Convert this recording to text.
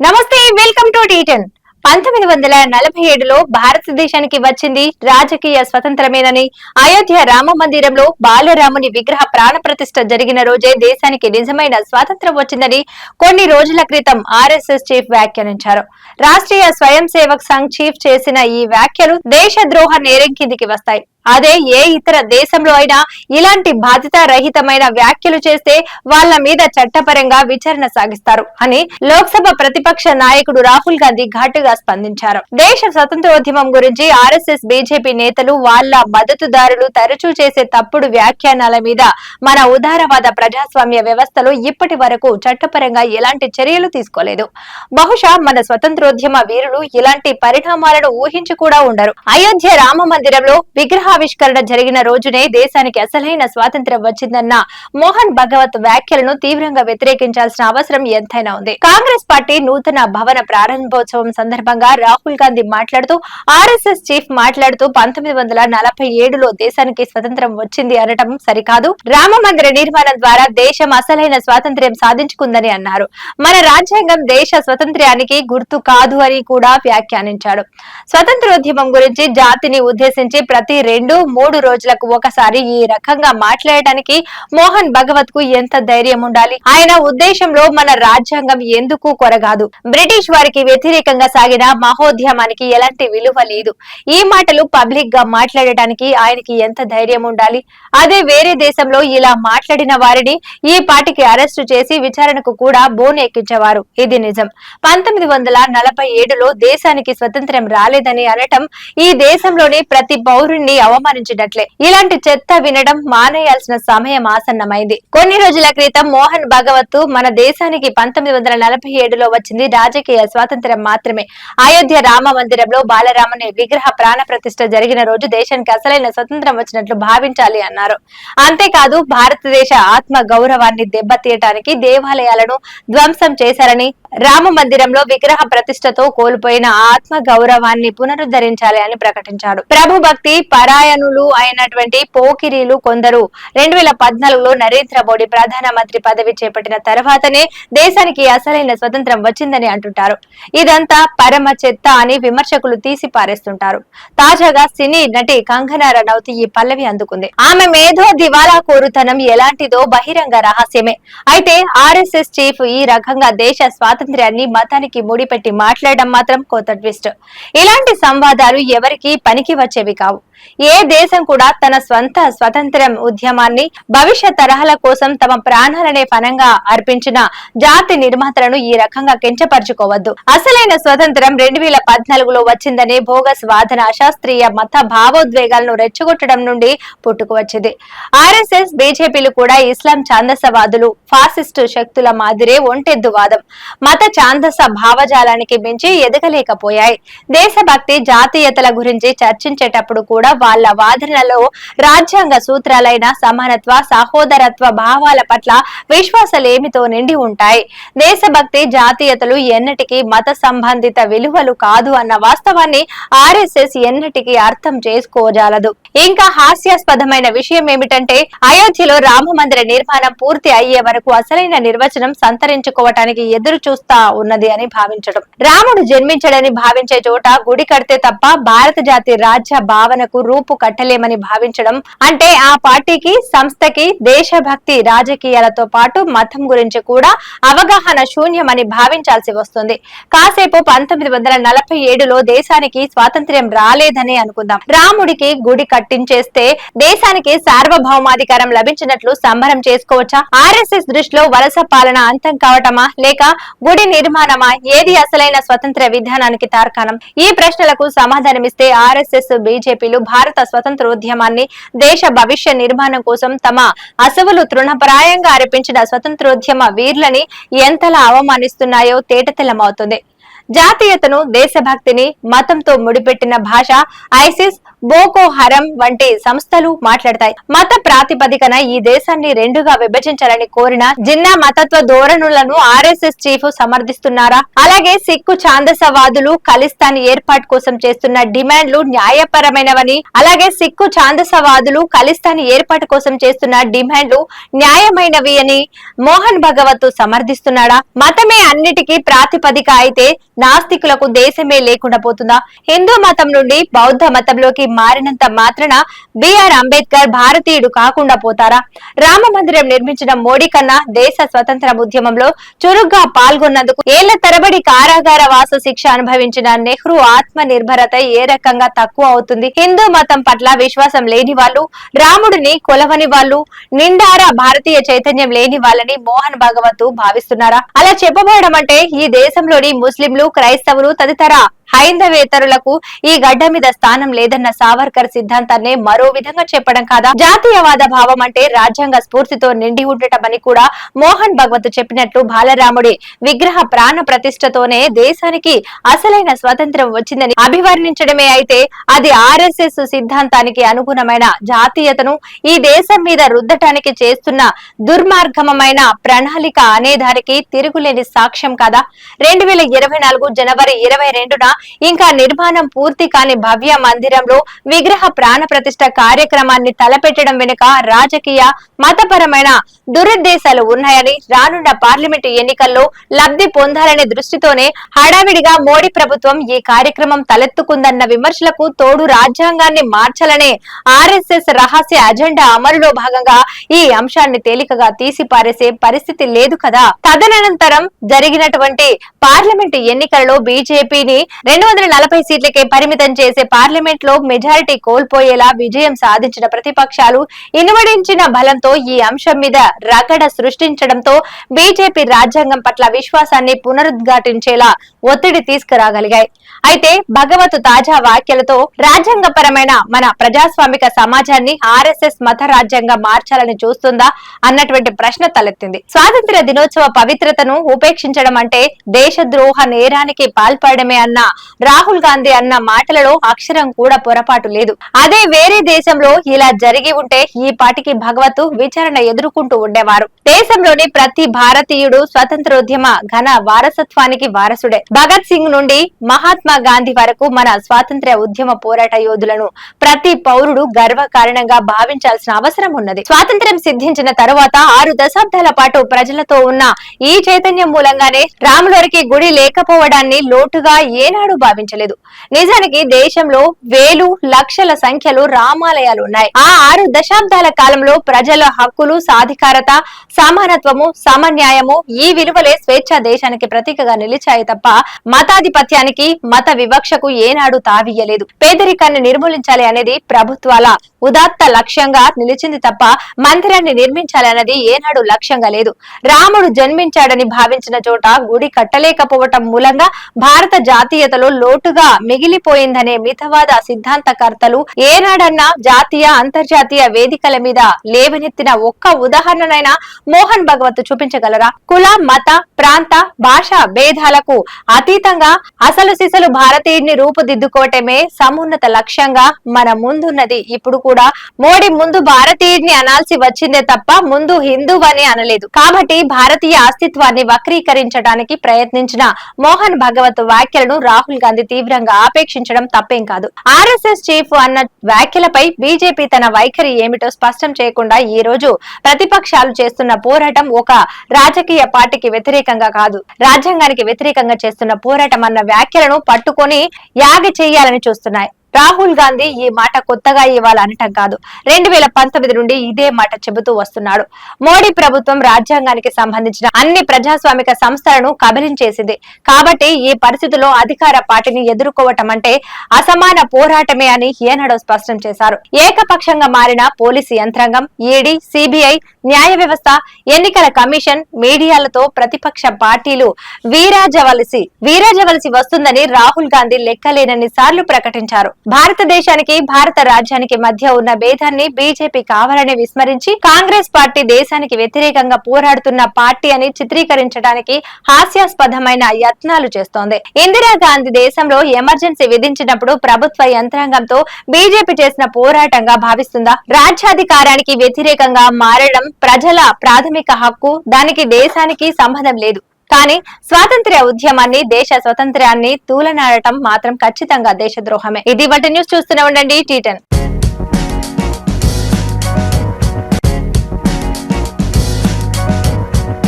నమస్తే, welcome to టీ10. 1947లో భారతదేశానికి వచ్చింది రాజకీయ స్వతంత్రమేనని, అయోధ్య రామ మందిరంలో బాలరాముని విగ్రహ ప్రాణ ప్రతిష్ఠ జరిగిన రోజే దేశానికి నిజమైన స్వాతంత్ర్యం వచ్చిందని కొన్ని రోజుల క్రితం ఆర్ఎస్ఎస్ చీఫ్ వ్యాఖ్యానించారు. రాష్ట్రీయ స్వయం సేవక్ సంఘ్ చీఫ్ చేసిన ఈ వ్యాఖ్యలు దేశద్రోహ నేరం కిందికి వస్తాయి. అదే ఏ ఇతర దేశంలో అయినా ఇలాంటి బాధ్యతారహితమైన వ్యాఖ్యలు చేస్తే వాళ్ల మీద చట్టపరంగా విచారణ సాగిస్తారు అని లోక్సభ ప్రతిపక్ష నాయకుడు రాహుల్ గాంధీ ఘాటుగా స్పందించారు. దేశ స్వతంత్రోద్యమం గురించి ఆర్ఎస్ఎస్ బీజేపీ నేతలు వాళ్ల మద్దతుదారులు తరచూ చేసే తప్పుడు వ్యాఖ్యానాల మీద మన ఉదారవాద ప్రజాస్వామ్య వ్యవస్థలో ఇప్పటి వరకు చట్టపరంగా ఎలాంటి చర్యలు తీసుకోలేదు. బహుశా మన స్వతంత్రోద్యమ వీరులు ఇలాంటి పరిణామాలను ఊహించి కూడా ఉండరు. అయోధ్య రామ మందిరంలో విగ్రహావిష్కరణ జరిగిన రోజునే దేశానికి అసలైన స్వాతంత్ర్యం వచ్చిందన్న మోహన్ భగవత్ వ్యాఖ్యలను తీవ్రంగా వ్యతిరేకించాల్సిన అవసరం ఎంతైనా ఉంది. కాంగ్రెస్ పార్టీ నూతన భవన ప్రారంభోత్సవం సందర్భంగా రాహుల్ గాంధీ మాట్లాడుతూ, ఆర్ఎస్ఎస్ చీఫ్ మాట్లాడుతూ 1947లో దేశానికి స్వతంత్రం వచ్చింది అనటం సరికాదు. రామ మందిర నిర్మాణం ద్వారా దేశం అసలైన స్వాతంత్ర్యం సాధించుకుందని అన్నారు. మన రాజ్యాంగం దేశ స్వతంత్ర్యానికి గుర్తు కాదు అని కూడా వ్యాఖ్యానించాడు. స్వతంత్రోద్యమం గురించి జాతిని ఉద్దేశించి ప్రతి 2-3 రోజులకు ఒకసారి ఈ రకంగా మాట్లాడటానికి మోహన్ భగవత్ కు ఎంత ధైర్యం ఉండాలి? ఆయన ఉద్దేశంలో మన రాజ్యాంగం ఎందుకు కొరగాదు? బ్రిటిష్ వారికి వ్యతిరేకంగా సాగిన మహోద్యమానికి ఎలాంటి విలువ లేదు. ఈ మాటలు పబ్లిక్ గా మాట్లాడటానికి ఆయనకి ఎంత ధైర్యం ఉండాలి? అదే వేరే దేశంలో ఇలా మాట్లాడిన వారిని ఈ పాటికి అరెస్టు చేసి విచారణకు కూడా బోన్ ఎక్కించేవారు. ఇది నిజం. 1947లో దేశానికి స్వతంత్రం రాలేదని అనటం ఈ దేశంలోని ప్రతి పౌరుణ్ణి అవమానించినట్లే. ఇలాంటి చెత్త వినడం మానేయాల్సిన సమయం ఆసన్నమైంది. కొన్ని రోజుల క్రితం మోహన్ భగవత్ మన దేశానికి 1947లో వచ్చింది రాజకీయ స్వాతంత్ర్యం మాత్రమే. అయోధ్య రామ మందిరంలో బాలరాముని విగ్రహ ప్రాణ ప్రతిష్ఠ జరిగిన రోజు దేశానికి అసలైన స్వతంత్రం వచ్చినట్లు భావించాలి అన్నారు. అంతేకాదు, భారతదేశ ఆత్మ గౌరవాన్ని దెబ్బతీయటానికి దేవాలయాలను ధ్వంసం చేశారని, రామ మందిరంలో విగ్రహ ప్రతిష్టతో కోల్పోయిన ఆత్మ గౌరవాన్ని పునరుద్ధరించాలి అని ప్రకటించాడు. ప్రభు భక్తి పరాయణులు అయినటువంటి పోకిరీలు కొందరు 2014లో నరేంద్ర మోడీ ప్రధానమంత్రి పదవి చేపట్టిన తర్వాతనే దేశానికి అసలైన స్వతంత్రం వచ్చిందని అంటుంటారు. ఇదంతా పరమ చెత్త అని విమర్శకులు తీసి పారేస్తుంటారు. తాజాగా సినీ నటి కంగనా రనౌత్ ఈ పల్లవి అందుకుంది. ఆమె మేధో దివాలా కోరుతనం ఎలాంటిదో బహిరంగ రహస్యమే. అయితే ఆర్ఎస్ఎస్ చీఫ్ ఈ రకంగా దేశ స్వాతంత్ర్యాన్ని మతానికి ముడిపెట్టి మాట్లాడడం మాత్రం కొత్త ట్విస్ట్. ఇలాంటి సంవాదాలు ఎవరికి పనికి వచ్చేవి కావు. ఏ దేశం కూడా తన స్వంత స్వతంత్రం ఉద్యమాన్ని భవిష్యత్ తరహాల కోసం తమ ప్రాణాలనే ఫనంగా అర్పించిన జాతి నిర్మాతలను ఈ రకంగా కించపరుచుకోవద్దు. అసలైన స్వతంత్రం 2014లో వచ్చిందనే భోగస్ వాదన అశాస్త్రీయ మత భావోద్వేగాలను రెచ్చగొట్టడం నుండి పుట్టుకువచ్చింది. ఆర్ఎస్ఎస్ బీజేపీలు కూడా ఇస్లాం ఛాందసవాదులు, ఫాసిస్టు శక్తుల మాదిరే ఒంటెద్దు వాదం, మత ఛాందస భావజాలానికి మించి ఎదగలేకపోయాయి. దేశభక్తి, జాతీయతల గురించి చర్చించేటప్పుడు కూడా వాళ్ళ వాదనలో రాజ్యాంగ సూత్రాలైన సమానత్వ, సహోదరత్వ భావాల పట్ల విశ్వాసాలేమితో నిండి ఉంటాయి. దేశభక్తి, జాతీయతలు ఎన్నటికీ మత సంబంధిత విలువలు కాదు అన్న వాస్తవాన్ని ఆర్ఎస్ఎస్ ఎన్నటికీ అర్థం చేసుకోజాలదు. ఇంకా హాస్యాస్పదమైన విషయం ఏమిటంటే, అయోధ్యలో రామ మందిర నిర్మాణం పూర్తి అయ్యే వరకు అసలైన నిర్వచనం సంతరించుకోవటానికి ఎదురు చూస్తా ఉన్నది అని భావించడం. రాముడు జన్మించడని భావించే చోట గుడి కడితే తప్ప భారత జాతి రాజ్య భావనకు రూపు కట్టలేమని భావించడం అంటే ఆ పార్టీకి, సంస్థకి దేశభక్తి, రాజకీయాలతో పాటు మతం గురించి కూడా అవగాహన శూన్యమని భావించాల్సి వస్తుంది. కాసేపు 1947లో దేశానికి స్వాతంత్ర్యం రాలేదని అనుకుందాం. రాముడికి గుడి కట్టించేస్తే దేశానికి సార్వభౌమాధికారం లభించినట్లు సంబరం చేసుకోవచ్చా? ఆర్ఎస్ఎస్ దృష్టిలో వలస పాలన అంతం కావటమా, లేక గుడి నిర్మాణమా? ఏది అసలైన స్వతంత్ర విధానానికి తార్కాణం? ఈ ప్రశ్నలకు సమాధానమిస్తే ఆర్ఎస్ఎస్, బీజేపీలు భారత స్వతంత్రోద్యమాన్ని, దేశ భవిష్య నిర్మాణం కోసం తమ అసవులు తృణప్రాయంగా అర్పించిన స్వతంత్రోద్యమ వీరులని ఎంతలా అవమానిస్తున్నాయో తేటతెల్లమవుతుంది. జాతీయతను, దేశభక్తిని మతంతో ముడిపెట్టిన భాష ఐసిస్, బోకో హరం వంటి సంస్థలు మాట్లాడతాయి. మత ప్రాతిపదికన ఈ దేశాన్ని రెండుగా విభజించాలని కోరిన జిన్నా మతత్వ ధోరణులను ఆర్ఎస్ఎస్ చీఫ్ సమర్థిస్తున్నారా? అలాగే సిక్కు ఛాందసవాదులు ఖలిస్తాన్ ఏర్పాటు కోసం చేస్తున్న డిమాండ్లు న్యాయపరమైనవని, అలాగే సిక్కు ఛాందసవాదులు ఖలిస్తాన్ ఏర్పాటు కోసం చేస్తున్న డిమాండ్లు న్యాయమైనవి అని మోహన్ భగవత్ సమర్థిస్తున్నాడా? మతమే అన్నిటికీ ప్రాతిపదిక అయితే నాస్తికులకు దేశమే లేకుండా పోతుందా? హిందూ మతం నుండి బౌద్ధ మతంలోకి మారినంత మాత్రాన బిఆర్ అంబేద్కర్ భారతీయుడు కాకుండా పోతారా? రామ మందిరం నిర్మించిన మోడీ కన్నా దేశ స్వతంత్ర ఉద్యమంలో చురుగ్గా పాల్గొన్నందుకు ఏళ్ల తరబడి కారాగార వాస శిక్ష అనుభవించిన నెహ్రూ ఆత్మ నిర్భరత ఏ రకంగా తక్కువ అవుతుంది? హిందూ మతం పట్ల విశ్వాసం లేని వాళ్ళు, రాముడిని కొలవని వాళ్ళు, నిండారా భారతీయ చైతన్యం లేని వాళ్ళని మోహన్ భగవత్ భావిస్తున్నారా? అలా చెప్పబోవడం అంటే ఈ దేశంలోని ముస్లింలు, క్రైస్తవులు తదితర హైందవేతరులకు ఈ గడ్డ మీద స్థానం లేదన్న సావర్కర్ సిద్ధాంతాన్ని మరో విధంగా చెప్పడం కాదా? జాతీయవాద భావం అంటే రాజ్యాంగ స్ఫూర్తితో నిండి ఉండటమని కూడా మోహన్ భగవత్ చెప్పినట్లు బాలరాముడి విగ్రహ ప్రాణ ప్రతిష్టతోనే దేశానికి అసలైన స్వతంత్రం వచ్చిందని అభివర్ణించడమే అయితే అది ఆర్ఎస్ఎస్ సిద్ధాంతానికి అనుగుణమైన జాతీయతను ఈ దేశం మీద రుద్దటానికి చేస్తున్న దుర్మార్గమైన ప్రణాళిక అనేదానికి తిరుగులేని సాక్ష్యం కదా. 2024 జనవరి 22న ఇంకా నిర్మాణం పూర్తి కాని భవ్య మందిరంలో విగ్రహ ప్రాణ ప్రతిష్ఠ కార్యక్రమాన్ని తలపెట్టడం వెనుక రాజకీయ, మతపరమైన దురుద్దేశాలు ఉన్నాయని, రానున్న పార్లమెంటు ఎన్నికల్లో లబ్ధి పొందాలనే దృష్టితోనే హడావిడిగా మోడీ ప్రభుత్వం ఈ కార్యక్రమం తలెత్తుకుందన్న విమర్శలకు తోడు రాజ్యాంగాన్ని మార్చాలనే ఆర్ఎస్ఎస్ రహస్య అజెండా అమలులో భాగంగా ఈ అంశాన్ని తేలికగా తీసిపారేసే పరిస్థితి లేదు కదా. తదనంతరం జరిగినటువంటి పార్లమెంటు ఎన్నికలలో బీజేపీని 240 సీట్లకే పరిమితం చేసే పార్లమెంట్ లో మెజారిటీ కోల్పోయేలా విజయం సాధించిన ప్రతిపక్షాలు ఇనుమడించిన బలంతో ఈ అంశం మీద రగడ సృష్టించడంతో బీజేపీ రాజ్యాంగం పట్ల విశ్వాసాన్ని పునరుద్ఘాటించేలా ఒత్తిడి తీసుకురాగలిగాయి. అయితే భగవత్ తాజా వ్యాఖ్యలతో రాజ్యాంగపరమైన మన ప్రజాస్వామిక సమాజాన్ని ఆర్ఎస్ఎస్ మత రాజ్యంగా మార్చాలని చూస్తుందా అన్నటువంటి ప్రశ్న తలెత్తింది. స్వాతంత్ర్య దినోత్సవ పవిత్రతను ఉపేక్షించడం అంటే దేశద్రోహ నేరానికి పాల్పడమే అన్న రాహుల్ గాంధీ అన్న మాటలలో అక్షరం కూడా పొరపాటు లేదు. అదే వేరే దేశంలో ఇలా జరిగి ఉంటే ఈ పాటికి భగవత్ విచారణ ఎదుర్కొంటూ ఉండేవారు. దేశంలోని ప్రతి భారతీయుడు స్వతంత్రోద్యమ ఘన వారసత్వానికి వారసుడే. భగత్ సింగ్ నుండి మహాత్మా గాంధీ వరకు మన స్వాతంత్ర్య ఉద్యమ పోరాట యోధులను ప్రతి పౌరుడు గర్వకారణంగా భావించాల్సిన అవసరం ఉన్నది. స్వాతంత్ర్యం సిద్ధించిన తరువాత 6 దశాబ్దాల పాటు ప్రజలతో ఉన్న ఈ చైతన్యం మూలంగానే రాములవారికి గుడి లేకపోవడాన్ని లోటుగా ఏనాడు భావించలేదు. నిజానికి దేశంలో వేలు లక్షల సంఖ్యలో రామాలయాలు ఉన్నాయి. ఆ 6 దశాబ్దాల కాలంలో ప్రజల హక్కులు, సాధికారత, సమానత్వము, సమన్యాయము ఈ విలువలే స్వేచ్ఛా దేశానికి ప్రతీకగా నిలిచాయి తప్ప మతాధిపత్యానికి, మత వివక్షకు ఏనాడు తావియ్యలేదు. పేదరికాన్ని నిర్మూలించాలి అనేది ప్రభుత్వాల ఉదాత్త లక్ష్యంగా నిలిచింది తప్ప మందిరాన్ని నిర్మించాలి అన్నది ఏనాడు లక్ష్యంగా లేదు. రాముడు జన్మించాడని భావించిన చోట గుడి కట్టలేకపోవటం మూలంగా భారత జాతీయతలో లోటుగా మిగిలిపోయిందనే మితవాద సిద్ధాంతకర్తలు ఏనాడన్నా జాతీయ, అంతర్జాతీయ వేదికల మీద లేవనెత్తిన ఒక్క ఉదాహరణనైనా మోహన్ భగవత్ చూపించగలరా? కుల, మత, ప్రాంత, భాష భేదాలకు అతీతంగా అసలు సిసలు భారతీయుడిని రూపుదిద్దుకోవటమే సమున్నత లక్ష్యంగా మన ముందున్నది. ఇప్పుడు కూడా మోడీ ముందు భారతీయుడిని అనాల్సి వచ్చిందే తప్ప ముందు హిందువని అనలేదు. కాబట్టి భారతీయ అస్తిత్వాన్ని వక్రీకరించడానికి ప్రయత్నించిన మోహన్ భగవత్ వ్యాఖ్యలను రాహుల్ గాంధీ తీవ్రంగా ఆపేక్షించడం తప్పేం కాదు. ఆర్ఎస్ఎస్ చీఫ్ అన్న వ్యాఖ్యలపై బీజేపీ తన వైఖరి ఏమిటో స్పష్టం చేయకుండా ఈ రోజు ప్రతిపక్షాలు చేస్తున్న పోరాటం ఒక రాజకీయ పార్టీకి వ్యతిరేకంగా కాదు, రాజ్యాంగానికి వ్యతిరేకంగా చేస్తున్న పోరాటం అన్న వ్యాఖ్యలను పట్టుకొని యాగి చేయాలని చూస్తున్నాయి. రాహుల్ గాంధీ ఈ మాట కొత్తగా ఇవాళ అనటం కాదు. 2019 నుండి ఇదే మాట చెబుతూ వస్తున్నాడు. మోడీ ప్రభుత్వం రాజ్యాంగానికి సంబంధించిన అన్ని ప్రజాస్వామిక సంస్థలను కబలించేసింది. కాబట్టి ఈ పరిస్థితుల్లో అధికార పార్టీని ఎదుర్కోవటం అంటే అసమాన పోరాటమే అని ఏనాడో స్పష్టం చేశారు. ఏకపక్షంగా మారిన పోలీసు యంత్రాంగం, ఈడీ, సిబిఐ, న్యాయ వ్యవస్థ, ఎన్నికల కమిషన్, మీడియాలతో ప్రతిపక్ష పార్టీలు వీరాజవలసి వస్తుందని రాహుల్ గాంధీ లెక్కలేనన్ని సార్లు ప్రకటించారు. భారతదేశానికి భారత రాజ్యానికి మధ్య ఉన్న భేదాన్ని బీజేపీ కావాలని విస్మరించి కాంగ్రెస్ పార్టీ దేశానికి వ్యతిరేకంగా పోరాడుతున్న పార్టీ అని చిత్రీకరించడానికి హాస్యాస్పదమైన యత్నాలు చేస్తోంది. ఇందిరాగాంధీ దేశంలో ఎమర్జెన్సీ విధించినప్పుడు ప్రభుత్వ యంత్రాంగంతో బీజేపీ చేసిన పోరాటంగా భావిస్తుందా? రాజ్యాధికారానికి వ్యతిరేకంగా మారడం ప్రజల ప్రాథమిక హక్కు. దానికి దేశానికి సంబంధం లేదు. కానీ స్వాతంత్ర్య ఉద్యమాన్ని, దేశ స్వాతంత్ర్యాన్ని తూలనాడటం మాత్రం ఖచ్చితంగా దేశద్రోహమే. ఇది వాటి న్యూస్. చూస్తూనే ఉండండి T10.